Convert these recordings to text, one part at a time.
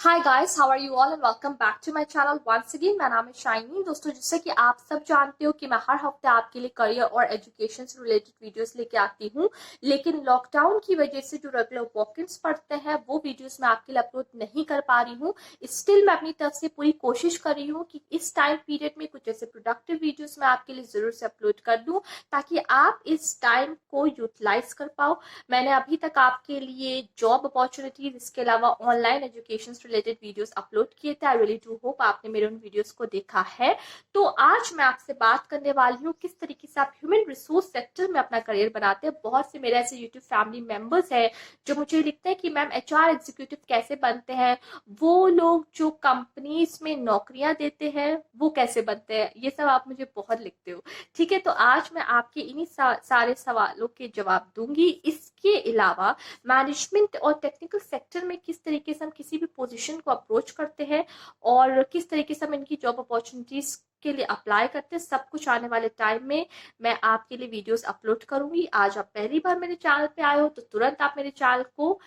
Hi guys, how are you all and welcome back to my channel once again. मेरा नाम है shiny. दोस्तों, जैसे कि आप सब जानते हो कि मैं हर हफ्ते आपके लिए करियर और एजुकेशन से रिलेटेड वीडियोस लेके आती हूँ, लेकिन लॉकडाउन की वजह से जो रेगुलर वॉक-इन्स पड़ते हैं वो वीडियोस मैं आपके लिए अपलोड नहीं कर पा रही हूँ। स्टिल मैं अपनी तरफ से पूरी कोशिश कर रही हूँ कि इस टाइम पीरियड में कुछ ऐसे प्रोडक्टिव वीडियोस मैं आपके लिए जरूर से अपलोड कर दूँ, ताकि आप इस टाइम को यूटिलाइज कर पाओ। मैंने अभी तक आपके लिए जॉब अपॉर्चुनिटीज, इसके अलावा online education related videos upload किए थे। आई रियली डू होप आपने मेरे उन वीडियोस को देखा है। तो आज मैं आपसे बात करने वाली हूँ किस तरीके से आप ह्यूमन रिसोर्स सेक्टर में अपना करियर बनाते हैं। बहुत से मेरे ऐसे यूट्यूब फैमिली मेंबर्स हैं जो मुझे लिखते हैं कि मैम एचआर एग्जीक्यूटिव कैसे बनते हैं, वो लोग जो कंपनीज में नौकरियां देते हैं वो कैसे बनते हैं, ये सब आप मुझे बहुत लिखते हो। ठीक है, तो आज मैं आपके इन्हीं सारे सवालों के जवाब दूंगी। इसके अलावा मैनेजमेंट और टेक्निकल सेक्टर में किस तरीके से हम किसी भी पोजीशन को अप्रोच करते हैं और किस तरीके से हम इनकी जॉब अपॉर्चुनिटीज के लिए अप्लाई करते हैं, सब कुछ आने वाले टाइम में मैं आपके लिए वीडियोस अपलोड करूंगी। आज आप पहली बार मेरे चैनल पे आए हो तो तुरंत आप मेरे चैनल को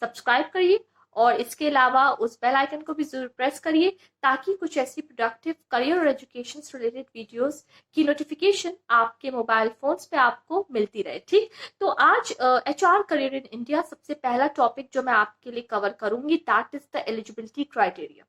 सब्सक्राइब करिए और इसके अलावा उस बेल आइकन को भी जरूर प्रेस करिए, ताकि कुछ ऐसी प्रोडक्टिव करियर और एजुकेशन रिलेटेड वीडियोस की नोटिफिकेशन आपके मोबाइल फोन्स पे आपको मिलती रहे। ठीक, तो आज एचआर करियर इन इंडिया सबसे पहला टॉपिक जो मैं आपके लिए कवर करूंगी, that is the eligibility criteria.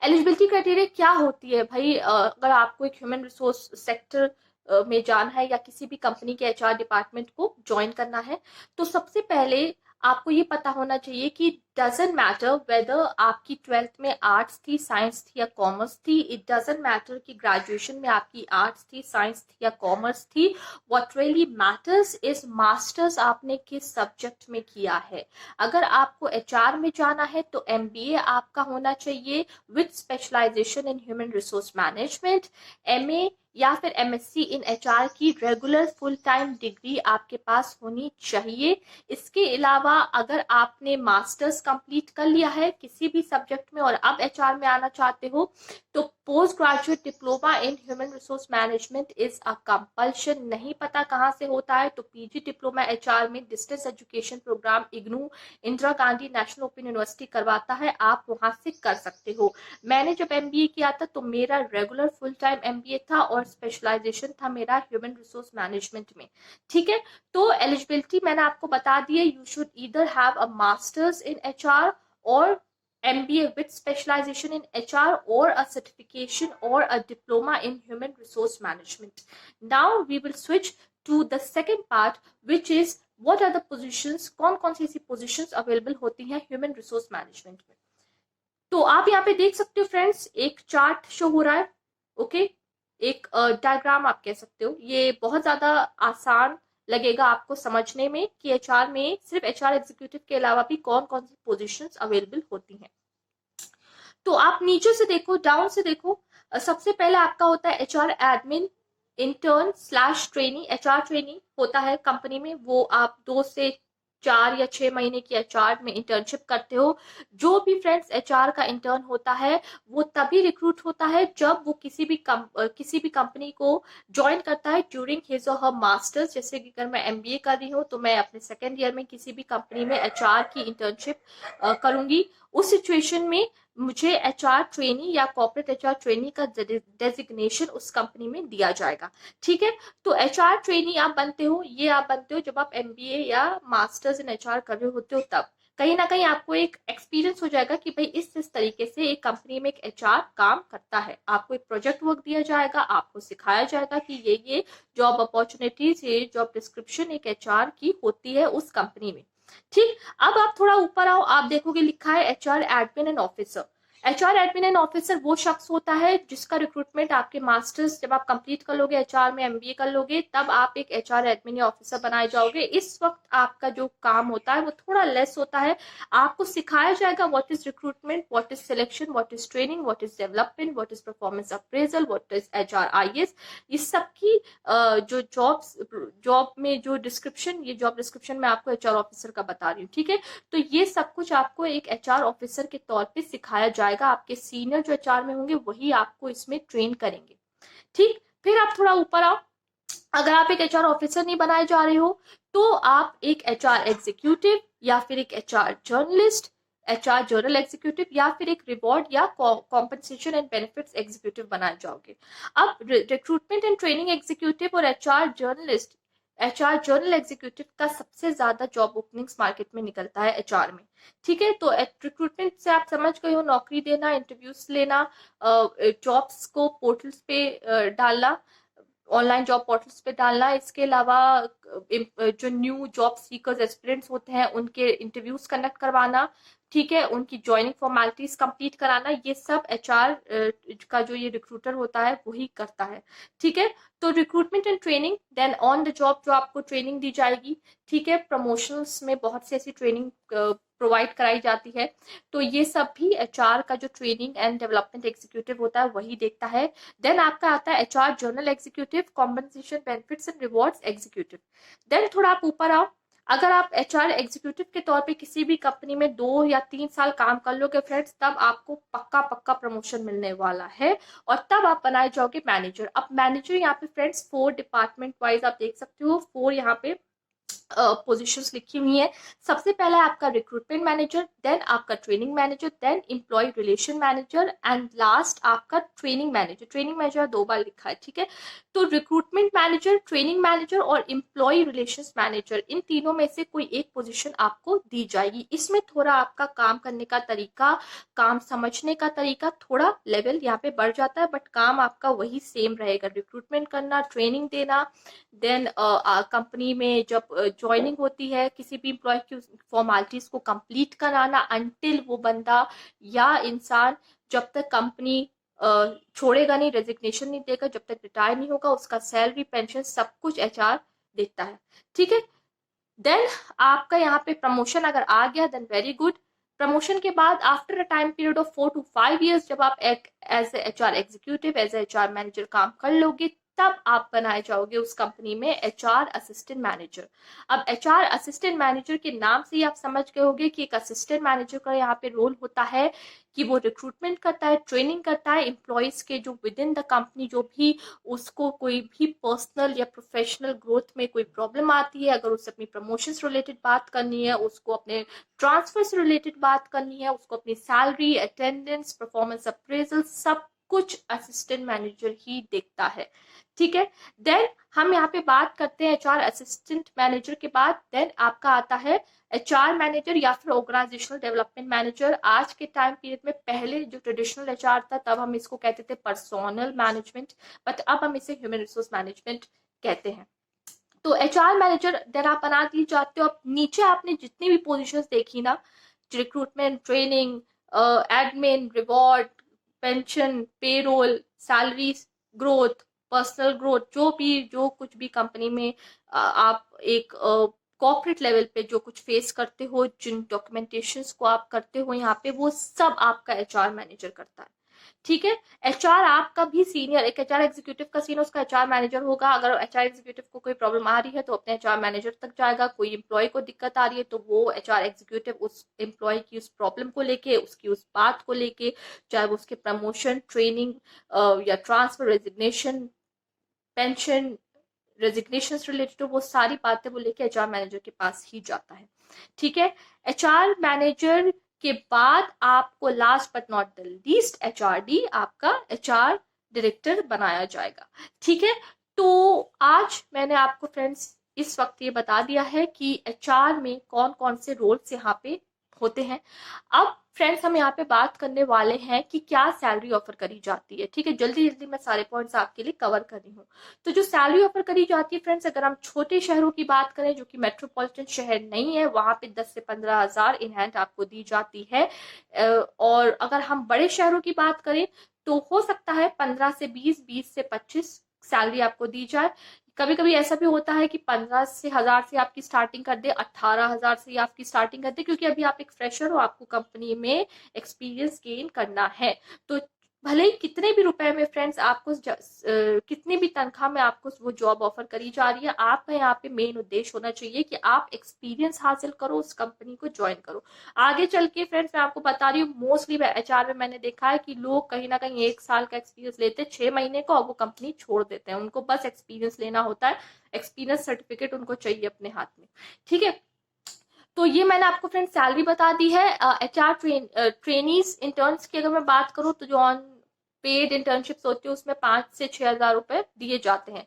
Eligibility criteria क्या होती है भाई? अगर आपको एक ह्यूमन रिसोर्स सेक्टर में जाना है या किसी भी कंपनी के एचआर डिपार्टमेंट को ज्वाइन करना है, तो सबसे पहले आपको ये पता होना चाहिए कि डजेंट मैटर वेदर आपकी 12th में आर्ट्स थी, साइंस थी या कॉमर्स थी। इट डजेंट मैटर कि ग्रेजुएशन में आपकी आर्ट्स थी, साइंस थी या कॉमर्स थी। What really matters is masters आपने किस सब्जेक्ट में किया है। अगर आपको एचआर में जाना है तो एमबीए आपका होना चाहिए with specialisation in human resource management. MA या फिर एमएससी इन एचआर की रेगुलर फुल टाइम डिग्री आपके पास होनी चाहिए। इसके अलावा अगर आपने मास्टर्स कंप्लीट कर लिया है किसी भी सब्जेक्ट में और अब एचआर में आना चाहते हो, तो post graduate diploma in human resource management is a compulsion. नहीं पता कहाँ से होता है तो पीजी डिप्लोमा एचआर में distance education programme IGNOU Indira Gandhi national open university करवाता है, आप वहां से कर सकते हो। मैंने जब एमबीए किया था तो मेरा रेगुलर फुल टाइम एमबीए था और स्पेशलाइजेशन था मेरा ह्यूमन रिसोर्स मैनेजमेंट में। ठीक है, तो एलिजिबिलिटी मैंने आपको बता दी है। You should either have a masters in HR और MBA with specialization in HR or a certification or a diploma in human resource management. Now we will switch to the second part, which is what are the positions, कौन कौन सी ऐसी positions available होती हैं human resource management में। तो आप यहाँ पे देख सकते हो फ्रेंड्स, एक चार्ट शो हो रहा है। ओके, एक डायग्राम आप कह सकते हो। ये बहुत ज्यादा आसान लगेगा आपको समझने में कि एचआर में सिर्फ एचआर एग्जीक्यूटिव के अलावा भी कौन कौन सी पोजीशंस अवेलेबल होती हैं। तो आप नीचे से देखो, डाउन से देखो। सबसे पहले आपका होता है HR admin, intern slash trainee. HR trainee होता है कंपनी में, वो आप 2 से 4 या 6 महीने की एचआर में इंटर्नशिप करते हो। जो भी फ्रेंड्स एचआर का इंटर्न होता है वो तभी रिक्रूट होता है जब वो किसी भी कंपनी को ज्वाइन करता है ड्यूरिंग हिज और हर मास्टर्स। जैसे कि अगर मैं एमबीए कर रही हूँ तो मैं अपने सेकेंड ईयर में किसी भी कंपनी में एचआर की इंटर्नशिप करूंगी। उस सिचुएशन में मुझे एचआर ट्रेनी या कॉर्पोरेट एचआर ट्रेनी का डेजिग्नेशन उस कंपनी में दिया जाएगा। ठीक है, तो एचआर ट्रेनी आप बनते हो, ये आप बनते हो जब आप एमबीए या मास्टर्स इन एचआर कर रहे होते हो। तब कहीं ना कहीं आपको एक एक्सपीरियंस हो जाएगा कि भाई इस तरीके से एक कंपनी में एक एचआर काम करता है। आपको एक प्रोजेक्ट वर्क दिया जाएगा, आपको सिखाया जाएगा कि ये जॉब अपॉर्चुनिटीज, ये जॉब डिस्क्रिप्शन एक एचआर की होती है उस कंपनी में। ठीक, अब आप थोड़ा ऊपर आओ, आप देखोगे लिखा है HR admin and officer. HR admin and officer वो शख्स होता है जिसका रिक्रूटमेंट आपके मास्टर्स जब आप कंप्लीट कर लोगे, एचआर में एमबीए कर लोगे, तब आप एक एचआर एडमिन या ऑफिसर बनाए जाओगे। इस वक्त आपका जो काम होता है वो थोड़ा लेस होता है। आपको सिखाया जाएगा what is recruitment, what is selection, what is training, what is development, what is performance appraisal, what is HR IS. इस सब की जो जॉब में जो डिस्क्रिप्शन, ये जॉब डिस्क्रिप्शन मैं आपको एचआर ऑफिसर का बता रही हूँ। ठीक है, तो ये सब कुछ आपको एक एचआर ऑफिसर के तौर पे सिखाया जाएगा। आपके सीनियर जो एचआर में होंगे वही आपको इसमें ट्रेन करेंगे। ठीक, फिर आप थोड़ा ऊपर आओ। अगर आप एक एचआर ऑफिसर नहीं बनाए जा रहे हो तो आप एक एचआर एग्जीक्यूटिव या फिर एक HR journalist HR general executive या फिर एक रिवॉर्ड या कॉम्पनसेशन एंड बेनिफिट्स एग्जीक्यूटिव बनाए जाओगे। अब रिक्रूटमेंट एंड ट्रेनिंग एग्जीक्यूटिव और HR जर्नल एग्जीक्यूटिव का सबसे ज्यादा जॉब ओपनिंग्स मार्केट में निकलता है HR में। ठीक है, तो रिक्रूटमेंट से आप समझ गए हो, नौकरी देना, इंटरव्यूज लेना, जॉब्स को पोर्टल्स पे डालना, ऑनलाइन जॉब पोर्टल्स पे डालना। इसके अलावा जो न्यू जॉब सीकर्स एस्पिरेंट्स होते हैं उनके इंटरव्यूज कंडक्ट करवाना, ठीक है, उनकी ज्वाइनिंग फॉर्मेलिटीज कंप्लीट कराना, ये सब HR का जो ये रिक्रूटर होता है वही करता है। ठीक है, तो recruitment and training, then on the job जो आपको ट्रेनिंग दी जाएगी, ठीक है, प्रमोशंस में बहुत सी ऐसी ट्रेनिंग प्रोवाइड कराई जाती है, तो ये सब भी HR का जो ट्रेनिंग एंड डेवलपमेंट एग्जीक्यूटिव होता है वही देखता है। देन आपका आता है HR general executive, compensation benefits and rewards executive. Then थोड़ा आप ऊपर आओ, अगर आप HR एग्जीक्यूटिव के तौर पे किसी भी कंपनी में 2 या 3 साल काम कर लोगे फ्रेंड्स, तब आपको पक्का पक्का प्रमोशन मिलने वाला है और तब आप बनाए जाओगे मैनेजर। अब मैनेजर यहाँ पे फ्रेंड्स 4 डिपार्टमेंट वाइज आप देख सकते हो, 4 यहाँ पे पोजीशंस लिखी हुई है। सबसे पहला है आपका रिक्रूटमेंट मैनेजर, देन आपका training manager, then employee relation manager and last आपका ट्रेनिंग मैनेजर। ट्रेनिंग मैनेजर 2 बार लिखा है, ठीक है। तो रिक्रूटमेंट मैनेजर, ट्रेनिंग मैनेजर और एम्प्लॉय रिलेशंस मैनेजर, इन तीनों में से कोई एक पोजीशन आपको दी जाएगी। इसमें थोड़ा आपका काम करने का तरीका, काम समझने का तरीका, थोड़ा लेवल यहाँ पे बढ़ जाता है, बट काम आपका वही सेम रहेगा, रिक्रूटमेंट करना, ट्रेनिंग देना, देन कंपनी में जब ज्वाइनिंग होती है किसी भी एम्प्लॉय की फॉर्मेलिटीज को कंप्लीट कराना, अंटिल वो बंदा या इंसान जब तक कंपनी छोड़ेगा नहीं, रेजिग्नेशन नहीं देगा, जब तक रिटायर नहीं होगा, उसका सैलरी, पेंशन सब कुछ HR देखता है। ठीक है, देन आपका यहाँ पे प्रमोशन अगर आ गया देन वेरी गुड। प्रमोशन के बाद after a time period of 4 to 5 years जब आप एक as a HR executive, as a HR manager काम कर लोगे, तब आप बनाए जाओगे उस कंपनी में HR असिस्टेंट मैनेजर। अब HR असिस्टेंट मैनेजर के नाम से ही आप समझ गए होंगे कि एक असिस्टेंट मैनेजर का यहाँ पे रोल होता है कि वो रिक्रूटमेंट करता है, ट्रेनिंग करता है एम्प्लॉयज के, जो विद इन द कंपनी जो भी उसको कोई भी पर्सनल या प्रोफेशनल ग्रोथ में कोई प्रॉब्लम आती है, अगर उसे अपनी प्रमोशंस रिलेटेड बात करनी है, उसको अपने ट्रांसफर से रिलेटेड बात करनी है, उसको अपनी सैलरी, अटेंडेंस, परफॉर्मेंस अप्रेजल, सब कुछ असिस्टेंट मैनेजर ही देखता है। ठीक है, देन हम यहाँ पे बात करते हैं HR असिस्टेंट मैनेजर के बाद, देन आपका आता है HR मैनेजर या फिर ऑर्गेनाइजेशनल डेवलपमेंट मैनेजर। आज के टाइम पीरियड में, पहले जो ट्रेडिशनल HR था तब हम इसको कहते थे पर्सोनल मैनेजमेंट, बट अब हम इसे ह्यूमन रिसोर्स मैनेजमेंट कहते हैं। तो HR मैनेजर देन आप बना दी जाते हो। अब नीचे आपने जितनी भी पोजीशंस देखी ना, recruitment, training, admin, reward, pension, payroll, salary growth, personal growth, जो कुछ भी कंपनी में आप एक कॉर्पोरेट लेवल पे जो कुछ फेस करते हो, जिन डॉक्यूमेंटेशंस को आप करते हो यहाँ पे, वो सब आपका HR मैनेजर करता है। ठीक है, HR आपका भी सीनियर, एक HR एग्जीक्यूटिव का सीनियर उसका HR मैनेजर होगा। अगर HR एग्जीक्यूटिव को कोई प्रॉब्लम आ रही है तो अपने HR मैनेजर तक जाएगा। कोई एम्प्लॉय को दिक्कत आ रही है तो वो HR एग्जीक्यूटिव उस एम्प्लॉय की उस प्रॉब्लम को लेके, उसकी उस बात को लेके, चाहे वो उसके प्रमोशन, ट्रेनिंग या transfer, resignation, pension, resignation related तो वो सारी बातें वो लेके HR मैनेजर के पास ही जाता है। ठीक है, HR मैनेजर के बाद आपको last but not the least HRD, आपका HR डायरेक्टर बनाया जाएगा। ठीक है, तो आज मैंने आपको फ्रेंड्स इस वक्त ये बता दिया है कि HR में कौन कौन से रोल्स यहाँ पे होते हैं। अब फ्रेंड्स हम यहाँ पे बात करने वाले हैं कि क्या सैलरी ऑफर करी जाती है। ठीक है, जल्दी जल्दी मैं सारे पॉइंट्स आपके लिए कवर कर रही हूँ। तो जो सैलरी ऑफर करी जाती है फ्रेंड्स, अगर हम छोटे शहरों की बात करें जो कि मेट्रोपॉलिटन शहर नहीं है, वहां पे 10 से 15 हजार इन हैंड आपको दी जाती है। और अगर हम बड़े शहरों की बात करें तो हो सकता है 15 से 20, 20 से 25 सैलरी आपको दी जाए। कभी कभी ऐसा भी होता है कि 15 से हजार से आपकी स्टार्टिंग कर दे, 18,000 से आपकी स्टार्टिंग कर दे, क्योंकि अभी आप एक फ्रेशर हो, आपको कंपनी में एक्सपीरियंस गेन करना है। तो भले ही कितने भी रुपए में फ्रेंड्स आपको कितनी भी तनख्वाह में आपको वो जॉब ऑफर करी जा रही है, आपका यहाँ पे मेन उद्देश्य होना चाहिए कि आप एक्सपीरियंस हासिल करो, उस कंपनी को ज्वाइन करो। आगे चल के फ्रेंड्स मैं आपको बता रही हूँ, मोस्टली HR में मैंने देखा है कि लोग कहीं ना कहीं 1 साल का एक्सपीरियंस लेते, 6 महीने का, और वो कंपनी छोड़ देते हैं। उनको बस एक्सपीरियंस लेना होता है, एक्सपीरियंस सर्टिफिकेट उनको चाहिए अपने हाथ में। ठीक है, तो ये मैंने आपको फ्रेंड सैलरी बता दी है। HR ट्रेनीज इंटर्न्स की अगर मैं बात करूँ तो जो ऑन पेड इंटर्नशिप्स होती है उसमें 5 से 6 हज़ार रुपए दिए जाते हैं।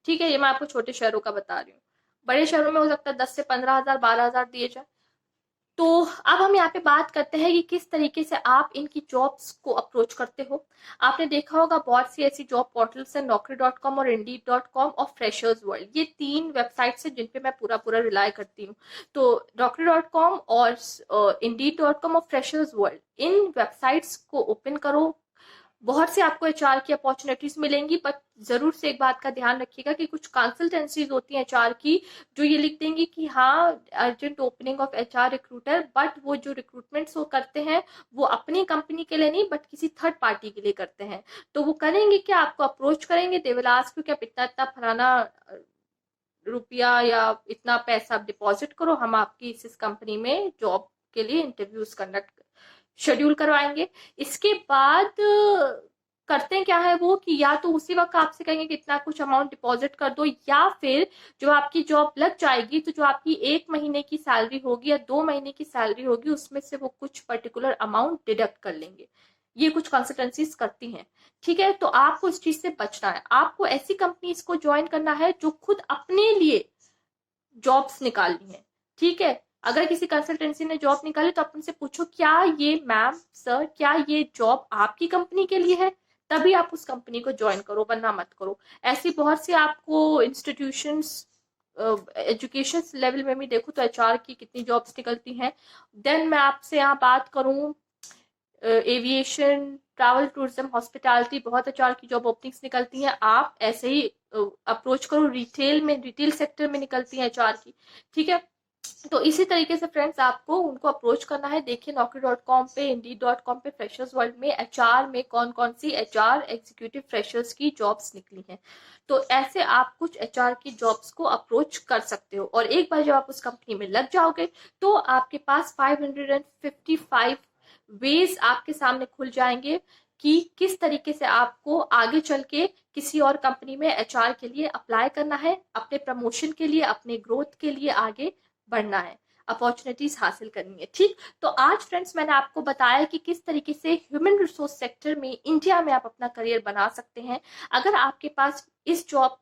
ठीक है, ये मैं आपको छोटे शहरों का बता रही हूँ। बड़े शहरों में हो सकता है 10 से 15 हज़ार 12 हज़ार दिए जाए। तो अब हम यहाँ पे बात करते हैं कि किस तरीके से आप इनकी जॉब्स को अप्रोच करते हो। आपने देखा होगा बहुत सी ऐसी जॉब पोर्टल्स हैं, Naukri.com और Indeed.com और फ्रेशर्स वर्ल्ड, ये 3 वेबसाइट्स हैं जिन पे मैं पूरा पूरा रिलाय करती हूँ। तो Naukri.com और Indeed.com और फ्रेशर्स वर्ल्ड, इन वेबसाइट्स को ओपन करो। बहुत से आपको HR की अपॉर्चुनिटीज मिलेंगी, बट जरूर से एक बात का ध्यान रखिएगा कि कुछ कंसल्टेंसीज होती हैं HR की जो ये लिख देंगी कि हाँ urgent opening of HR recruiter, but वो जो रिक्रूटमेंट्स वो करते हैं वो अपनी कंपनी के लिए नहीं बट किसी थर्ड पार्टी के लिए करते हैं। तो वो करेंगे क्या, आपको अप्रोच करेंगे, दे विल आस्क यू कि आप इतना इतना फलाना रुपया या इतना पैसा आप डिपॉजिट करो, हम आपकी इस कंपनी में जॉब के लिए इंटरव्यूज कंडक्ट शेड्यूल करवाएंगे। इसके बाद करते हैं क्या है वो कि या तो उसी वक्त आपसे कहेंगे कि इतना कुछ अमाउंट डिपॉजिट कर दो, या फिर जो आपकी जॉब लग जाएगी तो जो आपकी 1 महीने की सैलरी होगी या 2 महीने की सैलरी होगी उसमें से वो कुछ पर्टिकुलर अमाउंट डिडक्ट कर लेंगे। ये कुछ कंसल्टेंसीज करती हैं। ठीक है, तो आपको इस चीज से बचना है। आपको ऐसी कंपनीज को ज्वाइन करना है जो खुद अपने लिए जॉब्स निकालनी है। ठीक है, अगर किसी कंसल्टेंसी ने जॉब निकाली तो आप उनसे पूछो क्या ये मैम सर क्या ये जॉब आपकी कंपनी के लिए है, तभी आप उस कंपनी को ज्वाइन करो, वरना मत करो। ऐसी बहुत सी आपको इंस्टीट्यूशंस एजुकेशन लेवल में भी देखो तो HR की कितनी जॉब्स निकलती हैं। देन मैं आपसे यहाँ बात करूँ एविएशन, ट्रैवल, टूरिज्म, हॉस्पिटैलिटी, बहुत HR की जॉब ओपनिंग्स निकलती हैं। आप ऐसे ही अप्रोच करो। रिटेल सेक्टर में निकलती है HR की। ठीक है, तो इसी तरीके से फ्रेंड्स आपको उनको अप्रोच करना है। देखिए Naukri.com पे, Indeed.com पे, फ्रेशर्स वर्ल्ड में HR में कौन कौन सी HR एग्जीक्यूटिव फ्रेशर्स की जॉब्स निकली हैं। तो ऐसे आप कुछ HR की जॉब्स को अप्रोच कर सकते हो, और एक बार जब आप उस कंपनी में लग जाओगे तो आपके पास 555 वेज आपके सामने खुल जाएंगे कि किस तरीके से आपको आगे चल के किसी और कंपनी में HR के लिए अप्लाई करना है, अपने प्रमोशन के लिए, अपने ग्रोथ के लिए आगे बढ़ना है, अपॉर्चुनिटीज हासिल करनी है। ठीक, तो आज फ्रेंड्स मैंने आपको बताया कि किस तरीके से ह्यूमन रिसोर्स सेक्टर में इंडिया में आप अपना करियर बना सकते हैं। अगर आपके पास इस जॉब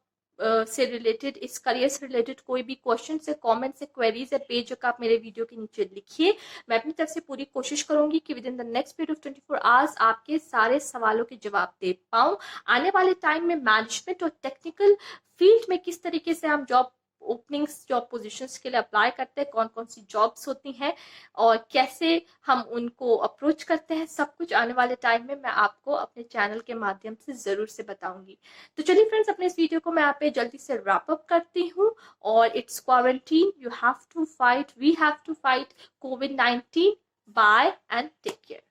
से रिलेटेड, इस करियर से रिलेटेड कोई भी क्वेश्चन है, कमेंट है, क्वेरीज है, बेझिझक आप मेरे वीडियो के नीचे लिखिए। मैं अपनी तरफ से पूरी कोशिश करूंगी कि with in the next period of 24 hours आपके सारे सवालों के जवाब दे पाऊं। आने वाले टाइम में मैनेजमेंट और टेक्निकल फील्ड में किस तरीके से हम जॉब ओपनिंग्स, जॉब पोजीशंस के लिए अप्लाई करते हैं, कौन कौन सी जॉब्स होती हैं और कैसे हम उनको अप्रोच करते हैं, सब कुछ आने वाले टाइम में मैं आपको अपने चैनल के माध्यम से जरूर से बताऊंगी। तो चलिए फ्रेंड्स, अपने इस वीडियो को मैं यहाँ पे जल्दी से रैप अप करती हूँ। और it's quarantine, you have to fight, we have to fight COVID-19। Bye and take care.